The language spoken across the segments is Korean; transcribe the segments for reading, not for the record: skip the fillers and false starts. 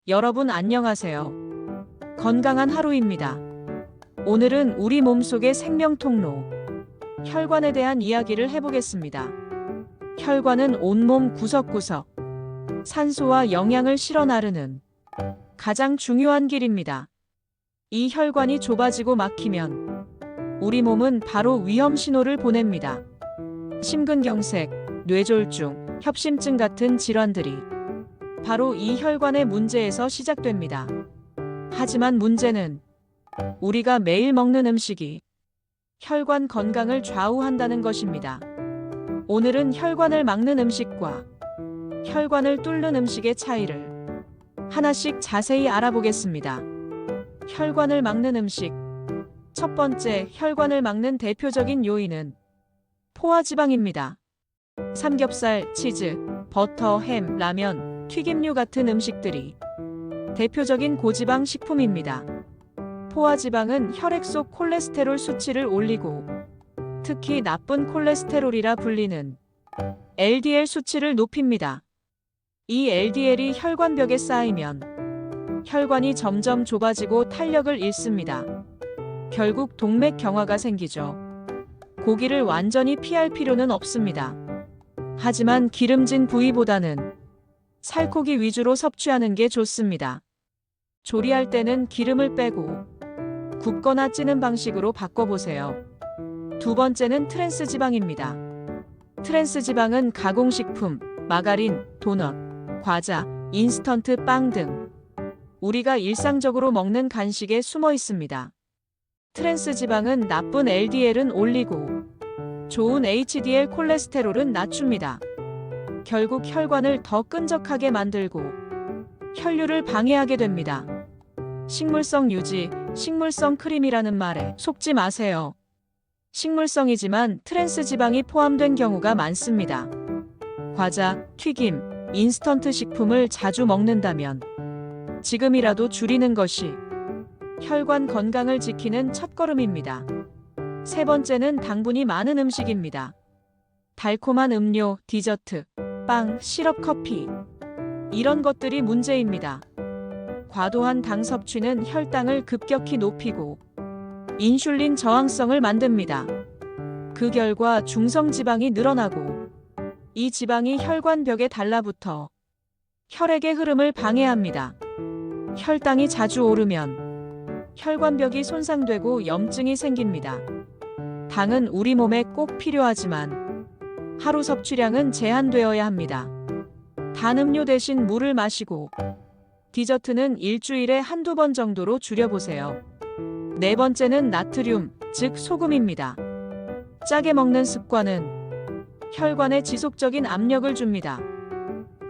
여러분 안녕하세요. 건강한 하루입니다. 오늘은 우리 몸속의 생명 통로, 혈관에 대한 이야기를 해보겠습니다. 혈관은 온몸 구석구석, 산소와 영양을 실어 나르는 가장 중요한 길입니다. 이 혈관이 좁아지고 막히면 우리 몸은 바로 위험 신호를 보냅니다. 심근경색, 뇌졸중, 협심증 같은 질환들이 바로 이 혈관의 문제에서 시작됩니다. 하지만 문제는 우리가 매일 먹는 음식이 혈관 건강을 좌우한다는 것입니다. 오늘은 혈관을 막는 음식과 혈관을 뚫는 음식의 차이를 하나씩 자세히 알아보겠습니다. 혈관을 막는 음식. 첫 번째, 혈관을 막는 대표적인 요인은 포화지방입니다. 삼겹살, 치즈, 버터, 햄, 라면, 튀김류 같은 음식들이 대표적인 고지방 식품입니다. 포화지방은 혈액 속 콜레스테롤 수치를 올리고 특히 나쁜 콜레스테롤이라 불리는 LDL 수치를 높입니다. 이 LDL이 혈관벽에 쌓이면 혈관이 점점 좁아지고 탄력을 잃습니다. 결국 동맥경화가 생기죠. 고기를 완전히 피할 필요는 없습니다. 하지만 기름진 부위보다는 살코기 위주로 섭취하는 게 좋습니다. 조리할 때는 기름을 빼고 굽거나 찌는 방식으로 바꿔보세요. 두 번째는 트랜스 지방입니다. 트랜스 지방은 가공식품, 마가린, 도넛, 과자, 인스턴트 빵 등 우리가 일상적으로 먹는 간식에 숨어 있습니다. 트랜스 지방은 나쁜 LDL은 올리고 좋은 HDL 콜레스테롤은 낮춥니다. 결국 혈관을 더 끈적하게 만들고 혈류를 방해하게 됩니다. 식물성 유지, 식물성 크림이라는 말에 속지 마세요. 식물성이지만 트랜스 지방이 포함된 경우가 많습니다. 과자, 튀김, 인스턴트 식품을 자주 먹는다면 지금이라도 줄이는 것이 혈관 건강을 지키는 첫걸음입니다. 세 번째는 당분이 많은 음식입니다. 달콤한 음료, 디저트, 빵, 시럽, 커피. 이런 것들이 문제입니다. 과도한 당 섭취는 혈당을 급격히 높이고 인슐린 저항성을 만듭니다. 그 결과 중성지방이 늘어나고 이 지방이 혈관벽에 달라붙어 혈액의 흐름을 방해합니다. 혈당이 자주 오르면 혈관벽이 손상되고 염증이 생깁니다. 당은 우리 몸에 꼭 필요하지만 하루 섭취량은 제한되어야 합니다. 단 음료 대신 물을 마시고 디저트는 일주일에 한두 번 정도로 줄여보세요. 네 번째는 나트륨, 즉 소금입니다. 짜게 먹는 습관은 혈관에 지속적인 압력을 줍니다.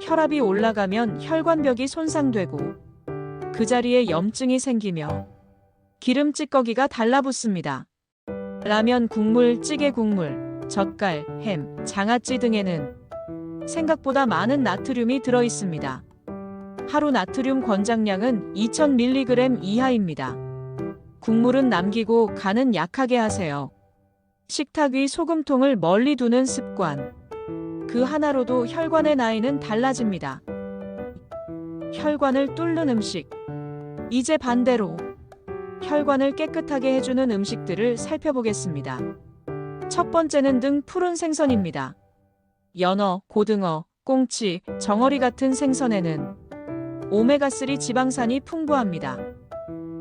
혈압이 올라가면 혈관벽이 손상되고 그 자리에 염증이 생기며 기름 찌꺼기가 달라붙습니다. 라면 국물, 찌개 국물, 젓갈, 햄, 장아찌 등에는 생각보다 많은 나트륨이 들어 있습니다. 하루 나트륨 권장량은 2000mg 이하입니다. 국물은 남기고 간은 약하게 하세요. 식탁 위 소금통을 멀리 두는 습관. 그 하나로도 혈관의 나이는 달라집니다. 혈관을 뚫는 음식. 이제 반대로 혈관을 깨끗하게 해주는 음식들을 살펴보겠습니다. 첫 번째는 등 푸른 생선입니다. 연어, 고등어, 꽁치, 정어리 같은 생선에는 오메가3 지방산이 풍부합니다.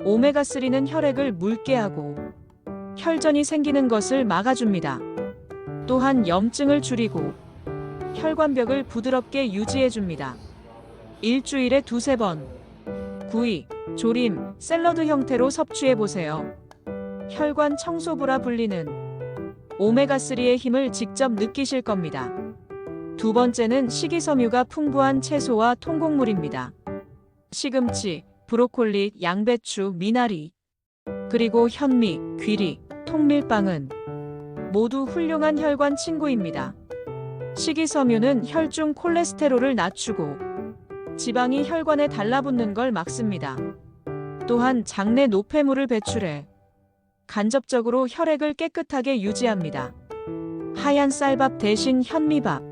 오메가3는 혈액을 묽게 하고 혈전이 생기는 것을 막아줍니다. 또한 염증을 줄이고 혈관벽을 부드럽게 유지해줍니다. 일주일에 두세 번 구이, 조림, 샐러드 형태로 섭취해보세요. 혈관 청소부라 불리는 오메가3의 힘을 직접 느끼실 겁니다. 두 번째는 식이섬유가 풍부한 채소와 통곡물입니다. 시금치, 브로콜리, 양배추, 미나리, 그리고 현미, 귀리, 통밀빵은 모두 훌륭한 혈관 친구입니다. 식이섬유는 혈중 콜레스테롤을 낮추고 지방이 혈관에 달라붙는 걸 막습니다. 또한 장내 노폐물을 배출해 간접적으로 혈액을 깨끗하게 유지합니다. 하얀 쌀밥 대신 현미밥,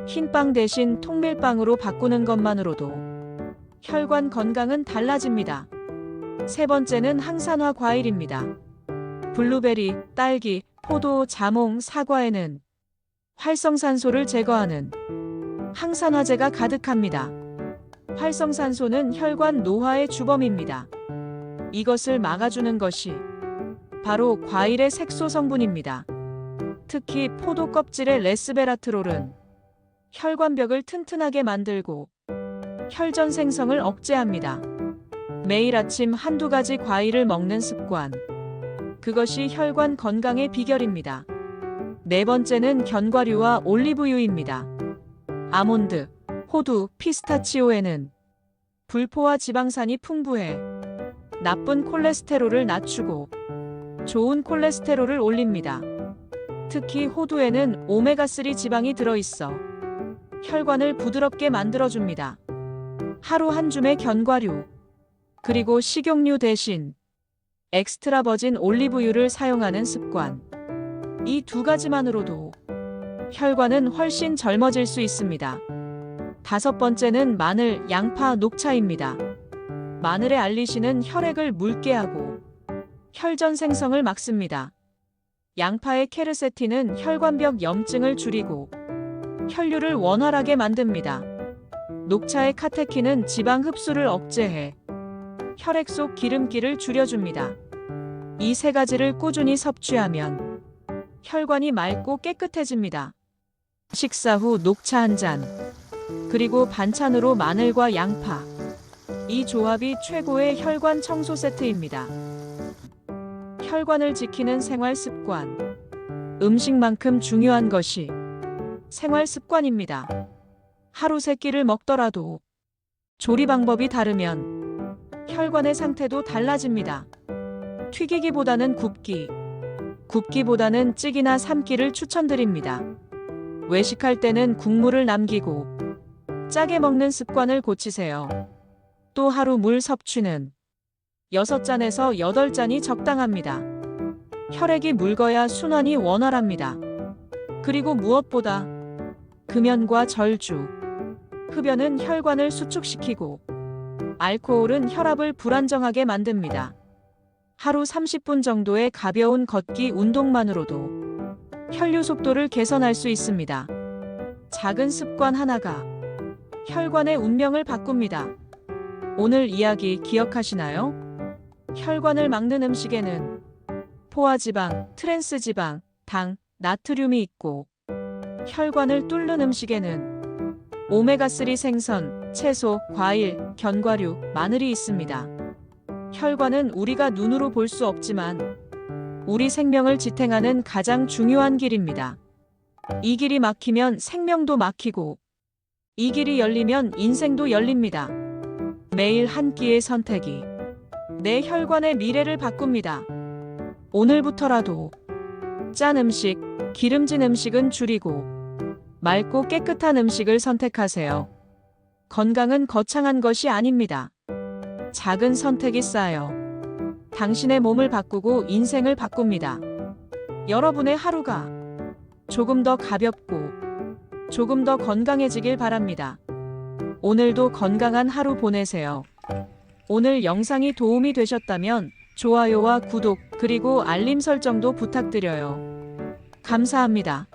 흰빵 대신 통밀빵으로 바꾸는 것만으로도 혈관 건강은 달라집니다. 세 번째는 항산화 과일입니다. 블루베리, 딸기, 포도, 자몽, 사과에는 활성산소를 제거하는 항산화제가 가득합니다. 활성산소는 혈관 노화의 주범입니다. 이것을 막아주는 것이 바로 과일의 색소 성분입니다. 특히 포도 껍질의 레스베라트롤은 혈관벽을 튼튼하게 만들고 혈전 생성을 억제합니다. 매일 아침 한두 가지 과일을 먹는 습관. 그것이 혈관 건강의 비결입니다. 네 번째는 견과류와 올리브유입니다. 아몬드, 호두, 피스타치오에는 불포화 지방산이 풍부해 나쁜 콜레스테롤을 낮추고 좋은 콜레스테롤을 올립니다. 특히 호두에는 오메가3 지방이 들어있어 혈관을 부드럽게 만들어줍니다. 하루 한 줌의 견과류, 그리고 식용유 대신 엑스트라 버진 올리브유를 사용하는 습관. 이 두 가지만으로도 혈관은 훨씬 젊어질 수 있습니다. 다섯 번째는 마늘, 양파, 녹차입니다. 마늘의 알리신은 혈액을 묽게 하고 혈전 생성을 막습니다. 양파의 케르세틴은 혈관벽 염증을 줄이고 혈류를 원활하게 만듭니다. 녹차의 카테킨은 지방 흡수를 억제해 혈액 속 기름기를 줄여줍니다. 이 세 가지를 꾸준히 섭취하면 혈관이 맑고 깨끗해집니다. 식사 후 녹차 한 잔, 그리고 반찬으로 마늘과 양파. 이 조합이 최고의 혈관 청소 세트입니다. 혈관을 지키는 생활 습관. 음식만큼 중요한 것이 생활 습관입니다. 하루 세 끼를 먹더라도 조리 방법이 다르면 혈관의 상태도 달라집니다. 튀기기보다는 굽기, 굽기보다는 찌기나 삶기를 추천드립니다. 외식할 때는 국물을 남기고 짜게 먹는 습관을 고치세요. 또 하루 물 섭취는 6잔에서 8잔이 적당합니다. 혈액이 묽어야 순환이 원활합니다. 그리고 무엇보다 금연과 절주, 흡연은 혈관을 수축시키고 알코올은 혈압을 불안정하게 만듭니다. 하루 30분 정도의 가벼운 걷기 운동만으로도 혈류 속도를 개선할 수 있습니다. 작은 습관 하나가 혈관의 운명을 바꿉니다. 오늘 이야기 기억하시나요? 혈관을 막는 음식에는 포화지방, 트랜스지방, 당, 나트륨이 있고 혈관을 뚫는 음식에는 오메가3 생선, 채소, 과일, 견과류, 마늘이 있습니다. 혈관은 우리가 눈으로 볼 수 없지만 우리 생명을 지탱하는 가장 중요한 길입니다. 이 길이 막히면 생명도 막히고 이 길이 열리면 인생도 열립니다. 매일 한 끼의 선택이 내 혈관의 미래를 바꿉니다. 오늘부터라도 짠 음식, 기름진 음식은 줄이고 맑고 깨끗한 음식을 선택하세요. 건강은 거창한 것이 아닙니다. 작은 선택이 쌓여 당신의 몸을 바꾸고 인생을 바꿉니다. 여러분의 하루가 조금 더 가볍고 조금 더 건강해지길 바랍니다. 오늘도 건강한 하루 보내세요. 오늘 영상이 도움이 되셨다면 좋아요와 구독 그리고 알림 설정도 부탁드려요. 감사합니다.